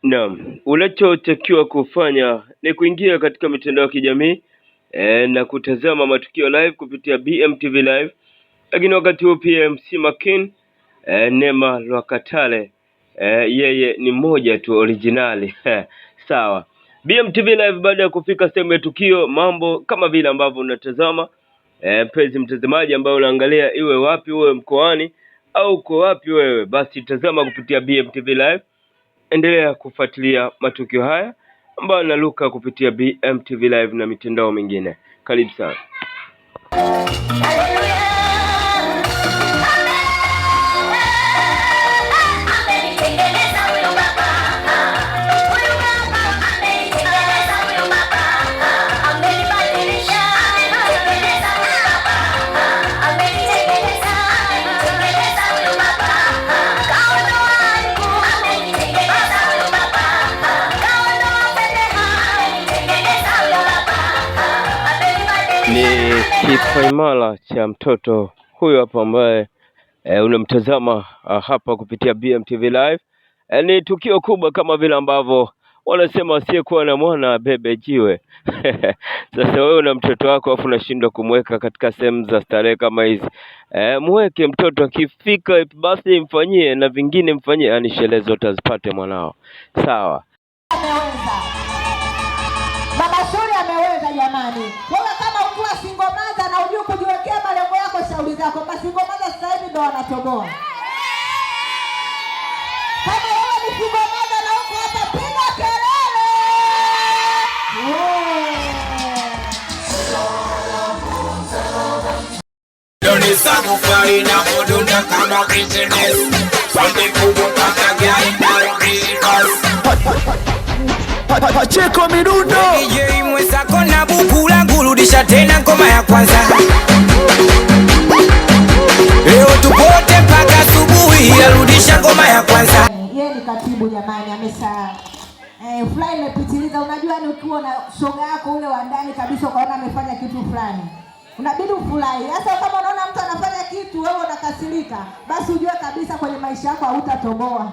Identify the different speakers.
Speaker 1: Naam, unachotakiwa kufanya ni kuingia katika mitandao ya kijamii na kutazama matukio live kupitia BMTV Live. Lakini wakati huo pia MC Makin Neema Lwakatale yeye ni mmoja tu originali. Sawa. BMTV Live baada ya kufika sehemu ya tukio, mambo kama vile ambavyo unatazama mpenzi mtazamaji ambao unaangalia, iwe wapi, uwe mkoani au uko wapi wewe, basi tazama kupitia BMTV Live. Endelea kufuatilia matukio haya ambayo yanaruka kupitia BMTV Live na mitandao mingine. Karibu sana. Ni kipaimara cha mtoto huyo hapa ambaye unamtazama hapa kupitia BMTV Live. Ni tukio kubwa kama vile ambavyo wanasema asiyekuwa na mwana bebe jiwe. Sasa wewe na mtoto wako afu unashindwa kumweka katika sehemu za starehe kama hizi. Mweke mtoto, akifika basi mfanyie na vingine mfanyie, yani sherehe zote azipate mwanao. Sawa.
Speaker 2: Baba Shuri ameweza jamani. Wewe kama ukiwa single mother na unajua kujiwekea malengo yako, shauri zako. Basi single mother sasa hivi ndo wanatoboa. Kama wewe ni single mother na uko hapa, piga kelele.
Speaker 3: Doni sabu fari na modunda kama business. Sunday kubuka kagari na reverse.
Speaker 4: Pacheko Midundo
Speaker 3: DJ mwenzako na buku langu, rudisha tena ngoma ya kwanza. Leo tupote mpaka asubuhi, arudisha ngoma ya kwanza.
Speaker 2: Yeye ni katibu jamani, amesha fly imepitiliza. Unajua ni ukiwa na shoga yako ule wa ndani kabisa ukaona amefanya kitu fulani, unabidi ufurahi. Sasa kama unaona mtu anafanya kitu wewe unakasirika, basi ujue kabisa kwenye maisha yako hautatoboa.